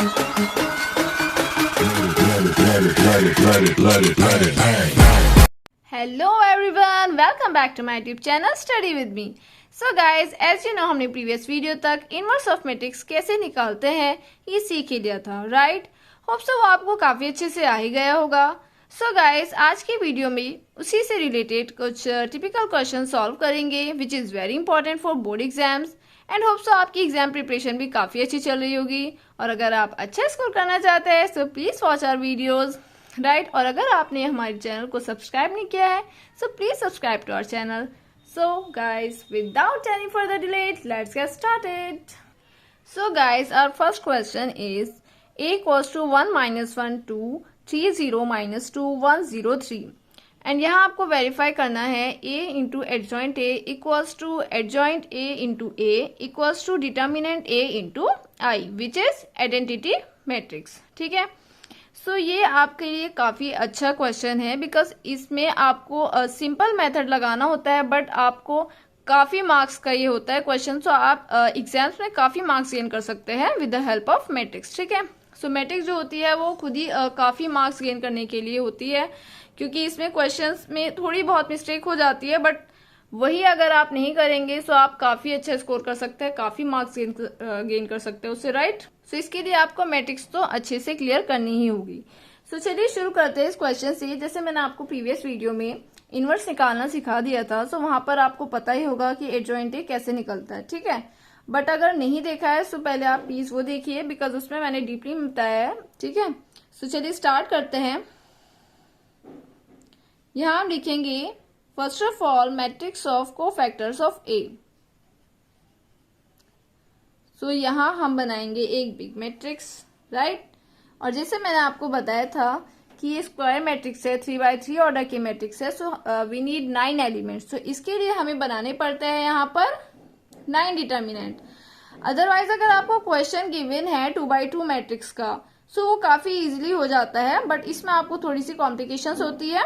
Hello everyone, welcome back to my YouTube channel study with me. So guys, as you know, हमने previous video तक inverse of matrix कैसे निकालते हैं ये सीख ही लिया था, राइट। होप सो वो आपको काफी अच्छे से आ ही गया होगा। सो गाइज, आज की वीडियो में उसी से रिलेटेड कुछ टिपिकल क्वेश्चन सॉल्व करेंगे which is very important for board exams and hope so आपकी एग्जाम प्रिपरेशन भी काफी अच्छी चल रही होगी। और अगर आप अच्छा स्कोर करना चाहते हैं तो please watch our videos, right. और अगर आपने हमारे चैनल को सब्सक्राइब नहीं किया है so please subscribe to our channel. So guys, without any further delay, let's get started. So guys, our first question is a equals to 1 minus 1 2 3 0 minus 2 1 0 3 and यहाँ आपको वेरीफाई करना है a into adjoint a equals to adjoint a into a equals to determinant a into i which is identity matrix, ठीक है। सो ये आपके लिए काफी अच्छा क्वेश्चन है बिकॉज इसमें आपको सिंपल मेथड लगाना होता है बट आपको काफी मार्क्स का ये होता है क्वेश्चन। सो आप एग्जाम्स में काफी मार्क्स गेन कर सकते हैं with the help of matrix, ठीक है। सो मैट्रिक्स जो होती है वो खुद ही काफी मार्क्स गेन करने के लिए होती है क्योंकि इसमें क्वेश्चंस में थोड़ी बहुत मिस्टेक हो जाती है बट वही अगर आप नहीं करेंगे तो आप काफी अच्छा स्कोर कर सकते हैं, काफी मार्क्स गेन कर सकते हैं उससे, राइट। सो इसके लिए आपको मैट्रिक्स तो अच्छे से क्लियर करनी ही होगी। सो चलिए शुरू करते हैं इस क्वेश्चन से। जैसे मैंने आपको प्रीवियस वीडियो में इनवर्स निकालना सिखा दिया था, सो वहां पर आपको पता ही होगा कि एडजॉइंट ए कैसे निकलता है, ठीक है। बट अगर नहीं देखा है सो पहले आप प्लीज वो देखिए बिकॉज उसमें मैंने डीपली बताया है, ठीक है। सो चलिए स्टार्ट करते हैं। यहां हम लिखेंगे first of all matrix of cofactors of A. So यहां हम बनाएंगे एक बिग मैट्रिक्स, राइट। और जैसे मैंने आपको बताया था कि ये स्क्वायर मैट्रिक्स है, 3x3 ऑर्डर की मैट्रिक्स है, सो वी नीड 9 एलिमेंट्स। तो इसके लिए हमें बनाने पड़ते हैं यहाँ पर 9 डिटर्मिनेंट। अदरवाइज अगर आपको क्वेश्चन गिवन है 2x2 मैट्रिक्स का सो वो काफी इजीली हो जाता है बट इसमें आपको थोड़ी सी कॉम्प्लिकेशंस होती है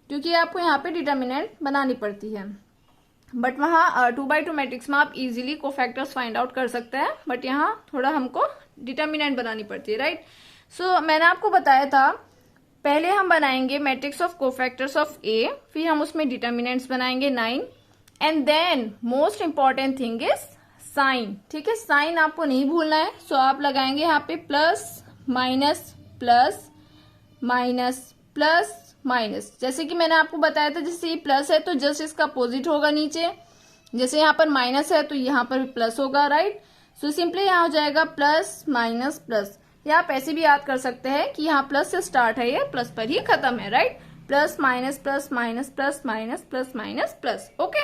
क्योंकि आपको यहाँ पे डिटर्मिनेंट बनानी पड़ती है। बट वहाँ 2x2 मैट्रिक्स में आप इजीली कोफैक्टर्स फाइंड आउट कर सकते हैं बट यहाँ थोड़ा हमको डिटर्मिनेंट बनानी पड़ती है, राइट। सो मैंने आपको बताया था पहले हम बनाएंगे matrix of cofactors of A, फिर हम उसमें डिटर्मिनेंट्स बनाएंगे 9 and then most important thing is sign, ठीक है। साइन आपको नहीं भूलना है। सो आप लगाएंगे यहाँ पे plus minus plus minus plus minus. जैसे कि मैंने आपको बताया था जैसे ये प्लस है तो जस्ट इसका अपोजिट होगा नीचे, जैसे यहाँ पर माइनस है तो यहाँ पर भी प्लस होगा, राइट। सो सिंपली यहाँ हो जाएगा प्लस माइनस प्लस। या आप ऐसे भी याद कर सकते हैं कि यहाँ प्लस से स्टार्ट है, ये प्लस पर ही खत्म है, right. Plus minus plus minus plus minus plus minus plus, okay.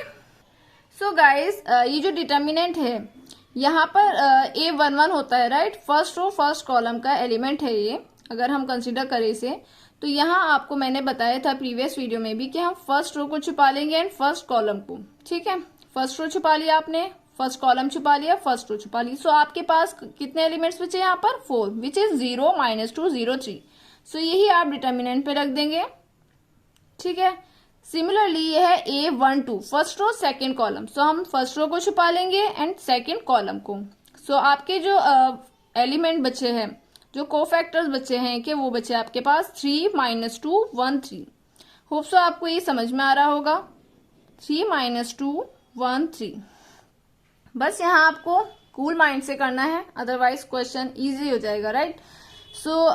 So guys, ये जो डिटर्मिनेंट है यहाँ पर A11 होता है, right. First row first column का एलिमेंट है ये, अगर हम कंसिडर करें इसे। तो यहाँ आपको मैंने बताया था प्रीवियस वीडियो में भी कि हम फर्स्ट रो को छुपा लेंगे एंड फर्स्ट कॉलम को, ठीक है। फर्स्ट रो छुपा लिया आपने, फर्स्ट कॉलम छुपा लिया, फर्स्ट रो छुपा ली। सो आपके पास कितने एलिमेंट्स बचे यहाँ पर 4 विच इज 0 -2 0 3। सो यही आप डिटर्मिनेंट पे रख देंगे, ठीक है। सिमिलरली ये है A12 first row second column. So हम फर्स्ट रो को छुपा लेंगे एंड सेकेंड कॉलम को। सो आपके जो एलिमेंट बचे हैं, जो कोफैक्टर्स बचे हैं कि वो बचे आपके पास 3 -2 1 3। होप सो आपको ये समझ में आ रहा होगा, 3 -2 1 3। बस यहाँ आपको कूल माइंड से करना है अदरवाइज क्वेश्चन इजी हो जाएगा, राइट। सो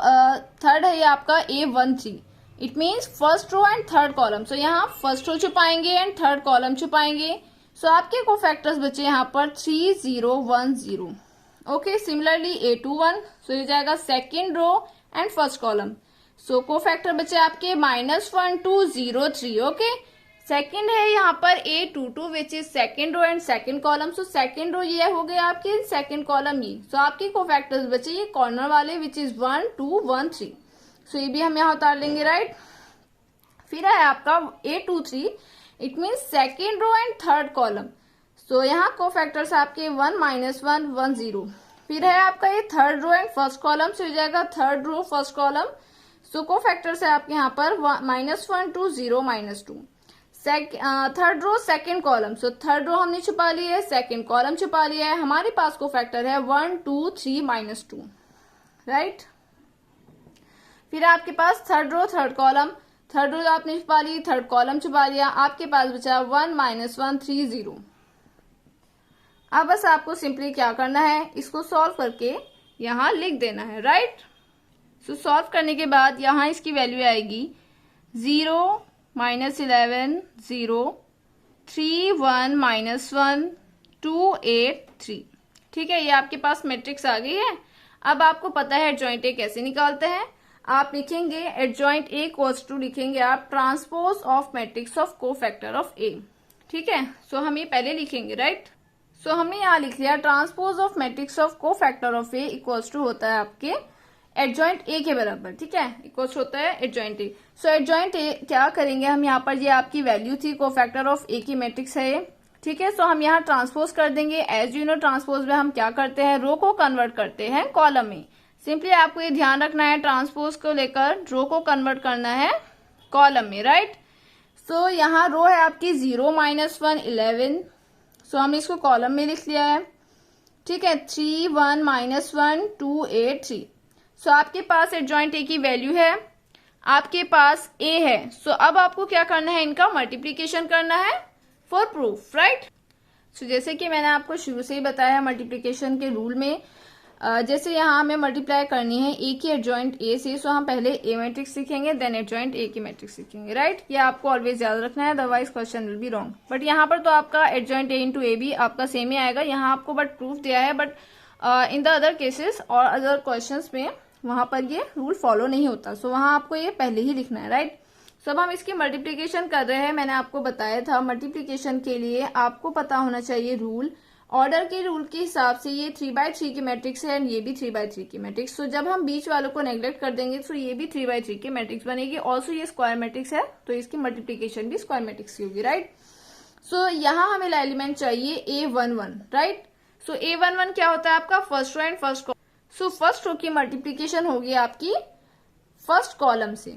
थर्ड है ये आपका A13, it means first row and third column. So यहाँ फर्स्ट रो छुपाएंगे एंड थर्ड कॉलम छुपाएंगे। सो आपके कोफैक्टर्स बचे यहाँ पर 3 0 1 0, ओके। सिमिलरली A21, सो ये जाएगा second row and first column. So cofactor बचे आपके -1 2 0 3, ओके। सेकेंड है यहाँ पर A22 which is second row and second column. So second row ये हो गया आपके, सेकेंड कॉलम ये। सो आपके कोफैक्टर्स बचे ये कॉर्नर वाले विच इज 1 2 1 3। सो ये भी हम यहाँ उतार लेंगे, राइट। फिर है आपका A23, it means second row and third column. So यहाँ कोफैक्टर्स आपके 1 -1 1 0। फिर है आपका ये third row and first column, so हो जाएगा third row first column. So cofactors है आपके यहाँ पर -1 2 0 -2। Third row second column, so third row हमने छुपा लिया है, सेकेंड कॉलम छुपा लिया है। हमारे पास कोफैक्टर है 1 2 3 -2, राइट। फिर आपके पास third row third column, third row आपने छुपा ली, थर्ड कॉलम छुपा लिया, आपके पास बचा 1 - 1 3 0। अब बस आपको सिंपली क्या करना है, इसको सॉल्व करके यहां लिख देना है, राइट। सो सॉल्व करने के बाद यहां इसकी वैल्यू आएगी 0 - 11 0 3 1 - 1 2 8 3। ठीक है, ये आपके पास मैट्रिक्स आ गई है। अब आपको पता है एडजॉइंट ए कैसे निकालते हैं। आप लिखेंगे एडजॉइंट ए इक्वल्स टू, लिखेंगे आप transpose of matrix of cofactor of A. ठीक है, सो हम ये पहले लिखेंगे, राइट। सो हमने यहाँ लिख लिया transpose of matrix of cofactor of A equals to होता है आपके एडजॉइंट ए के बराबर। ठीक है, इक्वल्स होता है adjoint A. So adjoint A क्या करेंगे हम, यहाँ पर ये आपकी वैल्यू थी, कोफैक्टर ऑफ ए की मैट्रिक्स है ये। ठीक है, सो हम यहाँ ट्रांसपोज कर देंगे। एज यू नो ट्रांसपोज में हम क्या करते हैं, रो को कन्वर्ट करते हैं कॉलम में। सिंपली आपको ये ध्यान रखना है, ट्रांसपोज को लेकर रो को कन्वर्ट करना है कॉलम में, राइट। सो यहाँ रो है आपकी 0 - 1 11। सो हमने इसको कॉलम में लिख लिया है। ठीक है, 3 1 - 1 2 8 3। सो आपके पास एडजॉइंट ए की वैल्यू है, आपके पास ए है। सो अब आपको क्या करना है, इनका मल्टीप्लीकेशन करना है फॉर प्रूफ, राइट। सो जैसे कि मैंने आपको शुरू से ही बताया मल्टीप्लीकेशन के रूल में, जैसे यहाँ हमें मल्टीप्लाई करनी है ए की एडजॉइंट ए से, सो हम पहले ए मैट्रिक्स लिखेंगे देन एडजॉइंट ए की मैट्रिक्स लिखेंगे, राइट। ये आपको ऑलवेज याद रखना है, otherwise question will be wrong. But यहाँ पर तो आपका एडजॉइंट ए इंटू ए भी आपका सेम ही आएगा। यहाँ आपको बट प्रूफ दिया है, but in the other cases और अदर क्वेश्चन में वहां पर ये रूल फॉलो नहीं होता। सो वहां आपको ये पहले ही लिखना है, राइट। सो अब हम इसकी मल्टीप्लीकेशन कर रहे हैं। मैंने आपको बताया था मल्टीप्लीकेशन के लिए आपको पता होना चाहिए रूल। ऑर्डर के रूल के हिसाब से ये 3/3 की मैट्रिक्स है एंड ये भी 3/3 की मैट्रिक्स। तो जब हम बीच वालों को नेग्लेक्ट कर देंगे तो ये भी 3/3 की मैट्रिक्स बनेगी। ऑल्सो ये स्क्वायर मैट्रिक्स है तो इसकी मल्टीप्लीकेशन भी स्क्वायर मैट्रिक्स की होगी, राइट। सो यहाँ हमें एलिमेंट चाहिए A11, राइट। सो A11 क्या होता है आपका, first row and first column. So first row की मल्टीप्लीकेशन होगी आपकी फर्स्ट कॉलम से।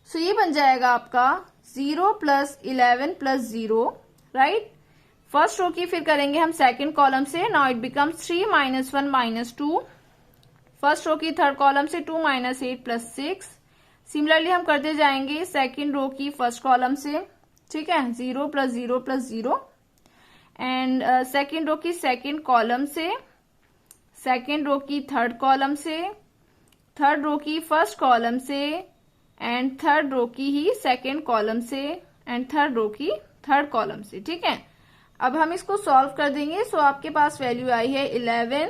सो ये बन जाएगा आपका 0 + 11 + 0, राइट। फर्स्ट रो की फिर करेंगे हम सेकंड कॉलम से। Now it becomes 3 - 1 - 2। First row की थर्ड कॉलम से 2 - 8 + 6। सिमिलरली हम करते जाएंगे सेकंड रो की फर्स्ट कॉलम से। ठीक है, 0 + 0 + 0। एंड सेकंड रो की सेकंड कॉलम से, सेकंड रो की थर्ड कॉलम से, थर्ड रो की फर्स्ट कॉलम से, एंड थर्ड रो की ही सेकंड कॉलम से, एंड थर्ड रो की थर्ड कॉलम से। ठीक है, अब हम इसको सॉल्व कर देंगे। सो आपके पास वैल्यू आई है 11।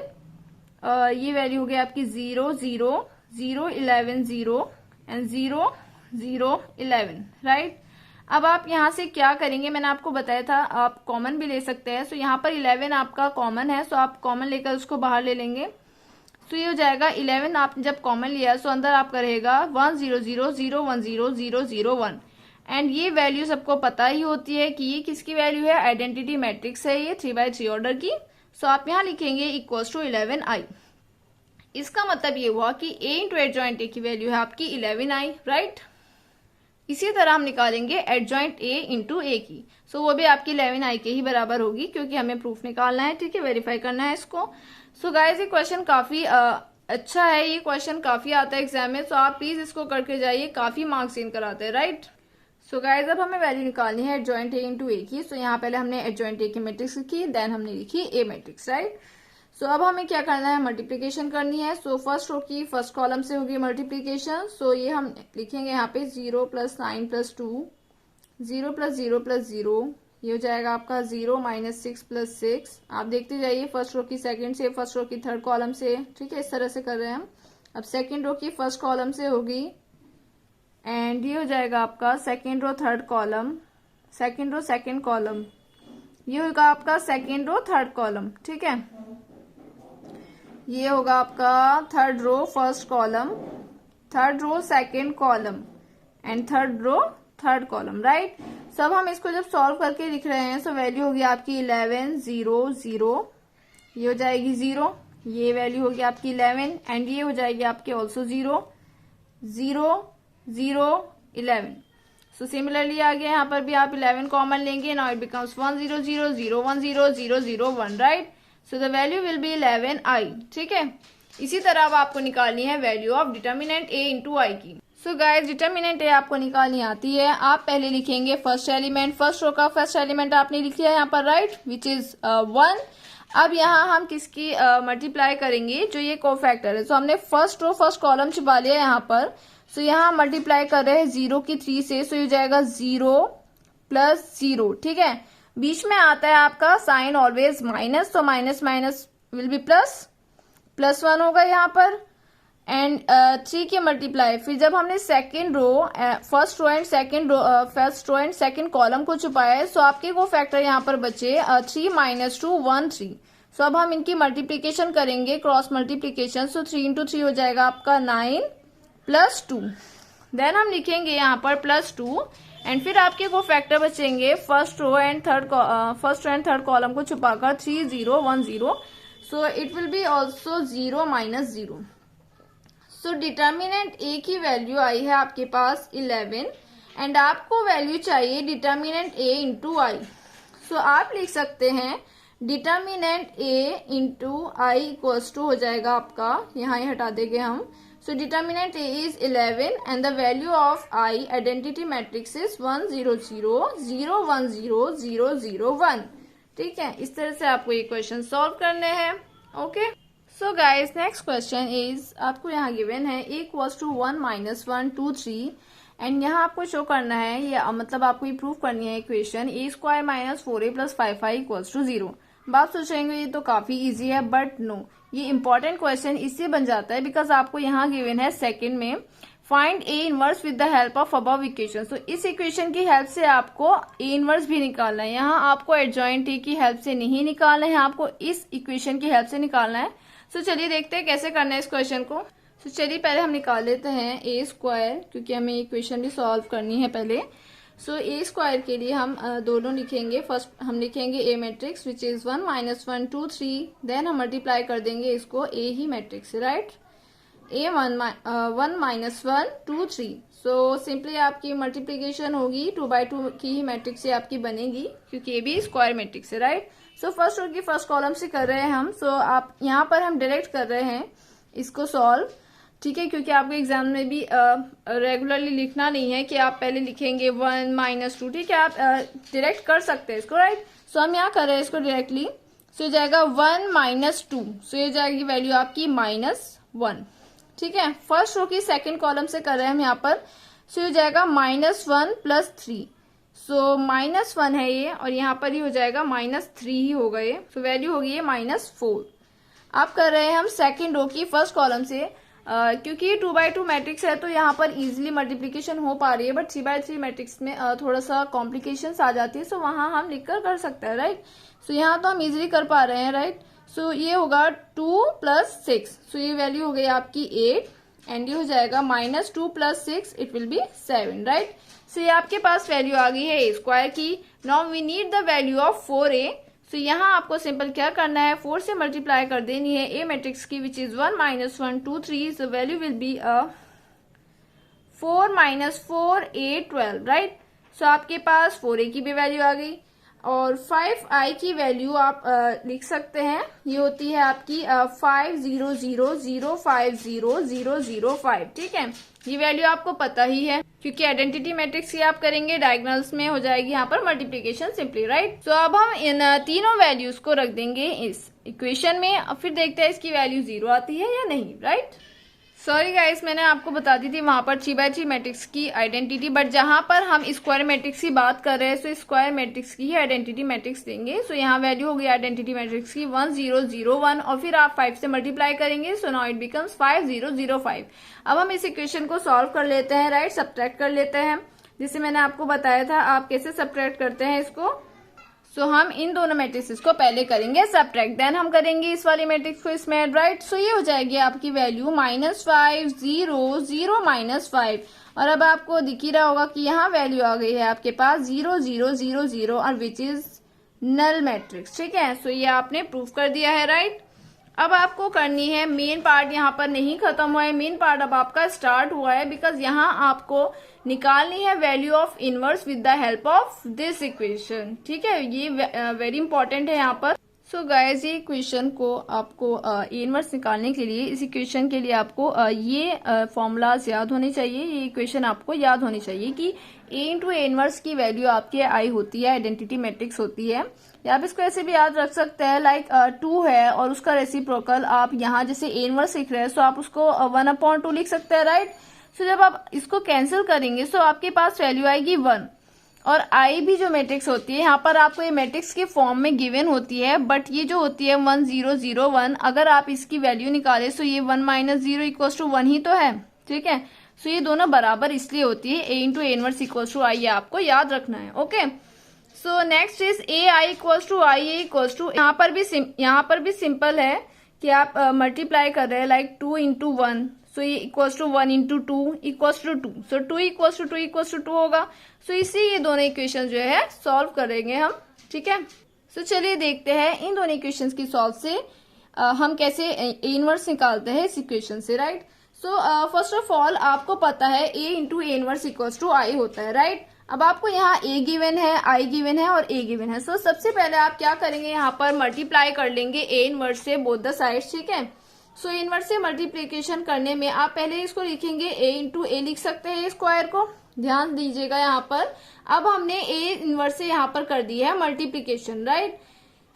ये वैल्यू हो गई आपकी 0 0 0 11 0 एंड 0 0 11, राइट। अब आप यहाँ से क्या करेंगे, मैंने आपको बताया था आप कॉमन भी ले सकते हैं। सो यहाँ पर 11 आपका कॉमन है, सो आप कॉमन लेकर उसको बाहर ले लेंगे। तो ये हो जाएगा 11। आप जब कॉमन लिया सो अंदर आपका रहेगा 1 0 0 0 1 0 0 0 1। एंड ये वैल्यू सबको पता ही होती है कि ये किसकी वैल्यू है, आइडेंटिटी मैट्रिक्स है ये 3/3 ऑर्डर की। सो आप यहाँ लिखेंगे इक्वल्स टू 11i। इसका मतलब ये हुआ कि a इंटू एडजॉइंट ए की वैल्यू है आपकी 11i, राइट। इसी तरह हम निकालेंगे एडजॉइंट a इंटू ए की। सो वो भी आपकी 11i के ही बराबर होगी क्योंकि हमें प्रूफ निकालना है, ठीक है, वेरीफाई करना है इसको। सो गाइज ये क्वेश्चन काफी अच्छा है, ये क्वेश्चन काफी आता है एग्जाम में। सो आप प्लीज इसको करके जाइए, काफी मार्क्स इन कराते हैं, राइट। सो गाइज अब हमें वैल्यू निकालनी है एडजॉइंट ए इंटू ए की। सो यहाँ पहले हमने एडजॉइंट ए की मैट्रिक्स लिखी, देन हमने लिखी ए मैट्रिक्स, राइट। सो अब हमें क्या करना है, मल्टीप्लीकेशन करनी है। सो फर्स्ट रो की फर्स्ट कॉलम से होगी मल्टीप्लीकेशन। सो ये हम लिखेंगे यहाँ पे 0 + 9 + 2, 0 + 0 + 0। ये हो जाएगा आपका 0 - 6 + 6। आप देखते जाइए फर्स्ट रो की सेकंड से, फर्स्ट रो की थर्ड कॉलम से, ठीक है, इस तरह से कर रहे हैं हम। अब सेकंड रो की फर्स्ट कॉलम से होगी एंड ये हो जाएगा आपका second row third column, second row second column, ये होगा आपका सेकंड रो थर्ड कॉलम, ठीक है। ये होगा आपका third row first column, third row second column and third row third column, right. सब हम इसको जब सॉल्व करके लिख रहे हैं सो वैल्यू होगी आपकी 11 0 0। ये हो जाएगी 0, ये वैल्यू होगी आपकी 11 एंड ये हो जाएगी आपके ऑल्सो 0 0 0 11। सो सिमिलरली आगे यहाँ पर भी आप 11 कॉमन लेंगे। Now it becomes 1 0 0 0 1 0 0 0 1, right. So the value will be 11i, ठीक है। इसी तरह अब आपको निकालनी है value of determinant A into I की। सो गाइस डिटर्मिनेंट ए आपको निकालनी आती है। आप पहले लिखेंगे फर्स्ट एलिमेंट, फर्स्ट रो का फर्स्ट एलिमेंट आपने लिख लिया यहाँ पर, राइट, विच इज 1। अब यहाँ हम किसकी मल्टीप्लाई करेंगे, जो ये कोफैक्टर है। सो हमने फर्स्ट रो फर्स्ट कॉलम छुपा लिया यहाँ पर। सो यहाँ मल्टीप्लाई कर रहे हैं 0 की 3 से। सो ये हो जाएगा 0 प्लस 0, ठीक है। बीच में आता है आपका साइन ऑलवेज माइनस, तो minus minus will be plus, +1 होगा यहाँ पर। एंड 3 की मल्टीप्लाई, फिर जब हमने second row first row and second column को छुपाया है, सो आपके को फैक्टर यहाँ पर बचे 3 - 2 1 3। सो अब हम इनकी मल्टीप्लीकेशन करेंगे, क्रॉस मल्टीप्लीकेशन। सो 3 × 3 हो जाएगा आपका 9 + 2। देन हम लिखेंगे यहाँ पर +2 एंड फिर आपके को फैक्टर बचेंगे first row and third column को छुपाकर 3 0 1 0। So it will be also 0 - 0। So determinant A की वैल्यू आई है आपके पास 11 एंड आपको वैल्यू चाहिए determinant A into I. So आप लिख सकते हैं determinant A into I equals to हो जाएगा आपका, यहाँ ही हटा देंगे हम। So determinant A is 11 and the value of I identity matrix is 1 0 0 0 1 0 0 0 1। ठीक है, इस तरह से आपको ये क्वेश्चन सॉल्व करने हैं। Okay, so guys next question is आपको यहाँ गिवन है a इक्वल्स टू 1 - 1 2 3 एंड यहाँ आपको शो करना है, या मतलब आपको ये प्रूव करनी है equation a² - 4a + 5i equals to 0। बात सोचेंगे ये तो काफी इजी है, बट नो, ये इंपॉर्टेंट क्वेश्चन इससे बन जाता है बिकॉज आपको यहाँ गिवन है सेकंड में find A inverse with the help of above equation. तो इस इक्वेशन की हेल्प से आपको ए इनवर्स भी निकालना है। यहाँ आपको एडजॉइंट ए की हेल्प से नहीं निकालना है, आपको इस इक्वेशन की हेल्प से निकालना है। सो चलिए देखते हैं कैसे करना है इस क्वेश्चन को। सो चलिए पहले हम निकाल लेते हैं a², क्योंकि हमें इक्वेशन भी सॉल्व करनी है पहले। सो a² के लिए हम दोनों लिखेंगे। फर्स्ट हम लिखेंगे a matrix which is 1 - 1 2 3। Then हम मल्टीप्लाई कर देंगे इसको a ही मैट्रिक्स से, राइट, a1 - 1 2 3। सो सिंपली आपकी मल्टीप्लीकेशन होगी 2/2 की ही मैट्रिक्स से आपकी बनेगी, क्योंकि a भी स्क्वायर मैट्रिक्स है, राइट। सो फर्स्ट रो की फर्स्ट कॉलम से कर रहे हैं हम। सो आप यहाँ पर हम डायरेक्ट कर रहे हैं इसको सॉल्व, ठीक है, क्योंकि आपको एग्जाम में भी रेगुलरली लिखना नहीं है कि आप पहले लिखेंगे 1 - 2, ठीक है, आप डायरेक्ट कर सकते हैं इसको, राइट। सो हम यहाँ कर रहे हैं इसको डायरेक्टली। सो हो जाएगा 1 - 2। सो ये जाएगी वैल्यू आपकी -1, ठीक है। फर्स्ट रो की सेकेंड कॉलम से कर रहे हैं हम यहाँ पर। सो हो जाएगा -1 + 3। सो -1 है ये, और यहाँ पर ही हो जाएगा -3 ही होगा ये। सो वैल्यू होगी ये -4। आप कर रहे हैं हम सेकेंड रो की फर्स्ट कॉलम से, क्योंकि ये 2/2 मैट्रिक्स है तो यहाँ पर इजीली मल्टीप्लीकेशन हो पा रही है, बट 3/3 मैट्रिक्स में थोड़ा सा कॉम्प्लिकेशंस आ जाती है। सो वहां हम लिखकर कर सकते हैं, राइट। सो यहाँ तो हम इजीली कर पा रहे हैं, राइट। सो ये होगा 2 + 6। सो ये वैल्यू हो गई आपकी 8 एंड ये हो जाएगा -2 + 6 it will be 7, right. So ये आपके पास वैल्यू आ गई है a² की। Now we need the value of 4a। So यहाँ आपको सिंपल क्या करना है, 4 से मल्टीप्लाई कर देनी है ए मैट्रिक्स की which is 1 - 1 2 3। So value will be 4 - 4 8 12, right. So आपके पास 4a की भी वैल्यू आ गई, और 5i की वैल्यू आप लिख सकते हैं, ये होती है आपकी 5 0 0 0 5 0 0 0 5, ठीक है। ये वैल्यू आपको पता ही है, क्योंकि आइडेंटिटी मैट्रिक्स की आप करेंगे डायगोनल्स में हो जाएगी यहाँ पर मल्टीप्लीकेशन सिंपली, राइट। सो अब हम इन तीनों वैल्यूज को रख देंगे इस इक्वेशन में, और फिर देखते हैं इसकी वैल्यू 0 आती है या नहीं, राइट। सॉरी गाइस, मैंने आपको बता दी थी वहां पर 3/3 मैट्रिक्स की आइडेंटिटी, बट जहां पर हम स्क्वायर मैट्रिक्स की बात कर रहे हैं सो स्क्वायर मैट्रिक्स की ही आइडेंटिटी मैट्रिक्स देंगे। सो यहाँ वैल्यू होगी आइडेंटिटी मैट्रिक्स की 1 0 0 1, और फिर आप 5 से मल्टीप्लाई करेंगे। So now it becomes 5 0 0 5। अब हम इस इक्वेशन को सॉल्व कर लेते हैं, राइट, सब्ट्रैक्ट कर लेते हैं, जिसे मैंने आपको बताया था आप कैसे सब्ट्रैक्ट करते हैं इसको। सो हम इन दोनों मैट्रिक्स को पहले करेंगे सब्ट्रैक्ट, देन हम करेंगे इस वाली मैट्रिक्स को इसमें ऐड, राइट। सो ये हो जाएगी आपकी वैल्यू -5 0 0 -5, और अब आपको दिख ही रहा होगा कि यहाँ वैल्यू आ गई है आपके पास 0 0 0 0, और विच इज नल मैट्रिक्स, ठीक है। सो ये आपने प्रूव कर दिया है, राइट। अब आपको करनी है मेन पार्ट, यहाँ पर नहीं खत्म हुआ है, मेन पार्ट अब आपका स्टार्ट हुआ है, बिकॉज यहाँ आपको निकालनी है value of inverse with the help of this equation, ठीक है। ये वेरी इंपॉर्टेंट है यहाँ पर। सो गाइज ये इक्वेशन को आपको ए इनवर्स निकालने के लिए, इस इक्वेशन के लिए आपको ये फॉर्मूलाज याद होने चाहिए, ये इक्वेशन आपको याद होनी चाहिए कि ए इंटू ए इनवर्स की वैल्यू आपकी आई होती है, आइडेंटिटी मैट्रिक्स होती है। या आप इसको ऐसे भी याद रख सकते हैं, लाइक 2 है और उसका रेसिप्रोकल आप यहाँ जैसे ए इनवर्स लिख रहे हैं, सो आप उसको 1/2 लिख सकते हैं, राइट। सो जब आप इसको कैंसिल करेंगे सो आपके पास वैल्यू आएगी 1। और आई भी जो मैट्रिक्स होती है, यहाँ पर आपको ये मैट्रिक्स के फॉर्म में गिवन होती है, बट ये जो होती है 1 0 0 1, अगर आप इसकी वैल्यू निकालें तो ये 1 - 0 = 1 ही तो है, ठीक है। सो ये दोनों बराबर इसलिए होती है, A into A inverse equals to I, आपको याद रखना है, okay. So next is A I equals to I A equals to, यहाँ पर भी सिंपल है कि आप मल्टीप्लाई कर रहे हैं, लाइक 2 × 1, सो ये equals to 1 × 2 equals to 2, so 2 equals to 2 equals to 2 होगा। सो इसी ये दोनों इक्वेशन जो है सॉल्व करेंगे हम, ठीक है। सो चलिए देखते हैं इन दोनों इक्वेशंस की सॉल्व से हम कैसे इनवर्स निकालते हैं इस इक्वेशन से, right. So first of all आपको पता है A into A inverse equals to I होता है, राइट। अब आपको यहाँ ए गिवन है, आई गिवन है और ए गिवन है। सो सबसे पहले आप क्या करेंगे, यहाँ पर मल्टीप्लाई कर लेंगे ए इनवर्स से बोथ द साइड्स, ठीक है। सो इनवर्स से मल्टीप्लीकेशन करने में आप पहले इसको लिखेंगे ए इंटू ए लिख सकते हैं स्क्वायर को, ध्यान दीजिएगा यहाँ पर। अब हमने ए इनवर्स से यहाँ पर कर दी है मल्टीप्लीकेशन, राइट।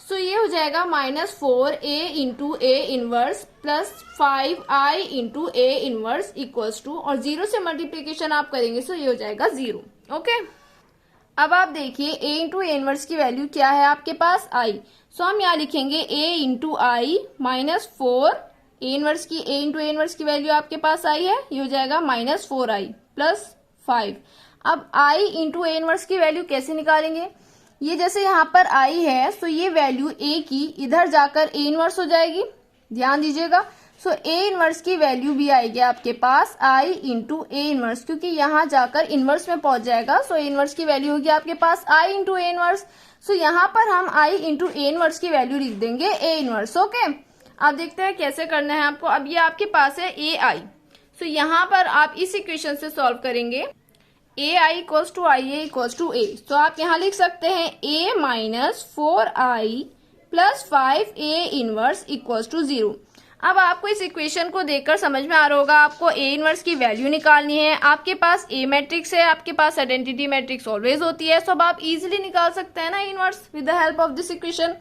सो ये हो जाएगा -4 A into A inverse plus 5 I into A inverse equals to, और 0 से मल्टीप्लीकेशन आप करेंगे सो ये हो जाएगा 0, ओके। अब आप देखिए ए इंटू ए इनवर्स की वैल्यू क्या है आपके पास, आई। सो हम यहाँ लिखेंगे ए इंटू आई -4 ए इनवर्स की, ए इंटू ए इनवर्स की वैल्यू आपके पास आई है, ये हो जाएगा -4i प्लस 5। अब आई इंटू ए इनवर्स की वैल्यू कैसे निकालेंगे, ये जैसे यहाँ पर आई है सो ये वैल्यू ए की इधर जाकर ए इनवर्स हो जाएगी, ध्यान दीजिएगा। सो ए इनवर्स की वैल्यू भी आएगी आपके पास आई इंटू ए इनवर्स, क्योंकि यहाँ जाकर इनवर्स में पहुंच जाएगा। सो ए इनवर्स की वैल्यू होगी आपके पास आई इंटू ए इनवर्स। सो यहाँ पर हम आई इंटू ए इनवर्स की वैल्यू लिख देंगे ए इनवर्स, ओके। आप देखते हैं कैसे करना है आपको। अब ये आपके पास है ए आई, सो यहाँ पर आप इस इक्वेशन से सॉल्व करेंगे, A I equals to I A equals to A. तो आप यहाँ लिख सकते हैं A -4i plus 5 A inverse equals to 0। अब आपको इस इक्वेशन को देखकर समझ में आ रहा होगा, आपको ए इनवर्स की वैल्यू निकालनी है। आपके पास ए मैट्रिक्स है, आपके पास आइडेंटिटी मैट्रिक्स ऑलवेज होती है, सो अब आप इजिली निकाल सकते हैं ना inverse with the help of this equation.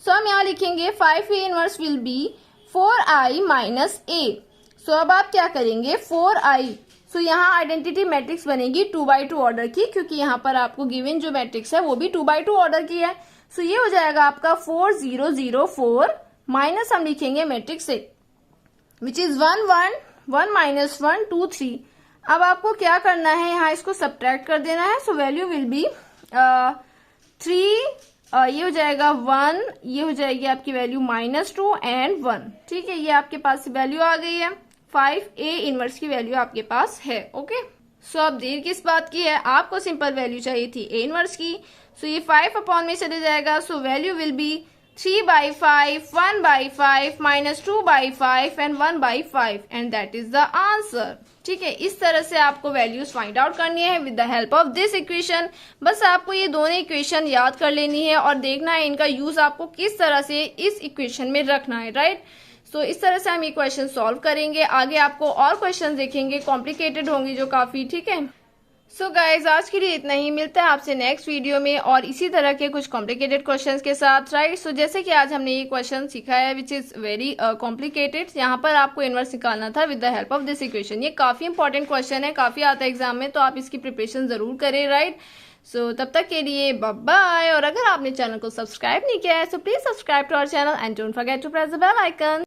So हम यहाँ लिखेंगे 5 A inverse will be 4i minus A. So अब आप क्या करेंगे 4i, सो यहाँ आइडेंटिटी मैट्रिक्स बनेगी 2/2 ऑर्डर की, क्योंकि यहाँ पर आपको गिवन जो मैट्रिक्स है वो भी 2/2 ऑर्डर की है। सो ये हो जाएगा आपका 4 0 0 4 माइनस हम लिखेंगे मैट्रिक्स ए विच इज 1 1 1 -1 2 3। अब आपको क्या करना है, यहाँ इसको सब्ट्रैक्ट कर देना है। सो वैल्यू विल बी 3, ये हो जाएगा 1, ये हो जाएगी आपकी वैल्यू -2 एंड 1, ठीक है। ये आपके पास वैल्यू आ गई है, 5 ए इनवर्स की वैल्यू आपके पास है, ओके। सो अब देर किस बात की है, आपको सिंपल वैल्यू चाहिए थी ए इनवर्स की। सो ये 5 अपॉन में चले जाएगा, सो value will B 3/5 1/5 -2/5 and 1/5 and that is the answer, ठीक है। इस तरह से आपको वैल्यूज फाइंड आउट करनी है with the help of this equation. बस आपको ये दोनों इक्वेशन याद कर लेनी है और देखना है इनका यूज आपको किस तरह से इस इक्वेशन में रखना है, राइट। सो इस तरह से हम ये क्वेश्चन सॉल्व करेंगे। आगे आपको और क्वेश्चन देखेंगे, कॉम्प्लिकेटेड होंगे जो काफी, ठीक है। सो गाइज आज के लिए इतना ही, मिलता है आपसे नेक्स्ट वीडियो में और इसी तरह के कुछ कॉम्प्लिकेटेड क्वेश्चंस के साथ, राइट। सो जैसे कि आज हमने ये क्वेश्चन सीखा है विच इज वेरी कॉम्प्लिकेटेड, यहाँ पर आपको इनवर्स निकालना था with the help of this equation. ये काफी इंपॉर्टेंट क्वेश्चन है, काफी आता है एग्जाम में, तो आप इसकी प्रिपरेशन जरूर करें, राइट। सो तब तक के लिए बाय बाय। और अगर आपने चैनल को सब्सक्राइब नहीं किया है so please subscribe to our channel and don't forget to press the bell icon.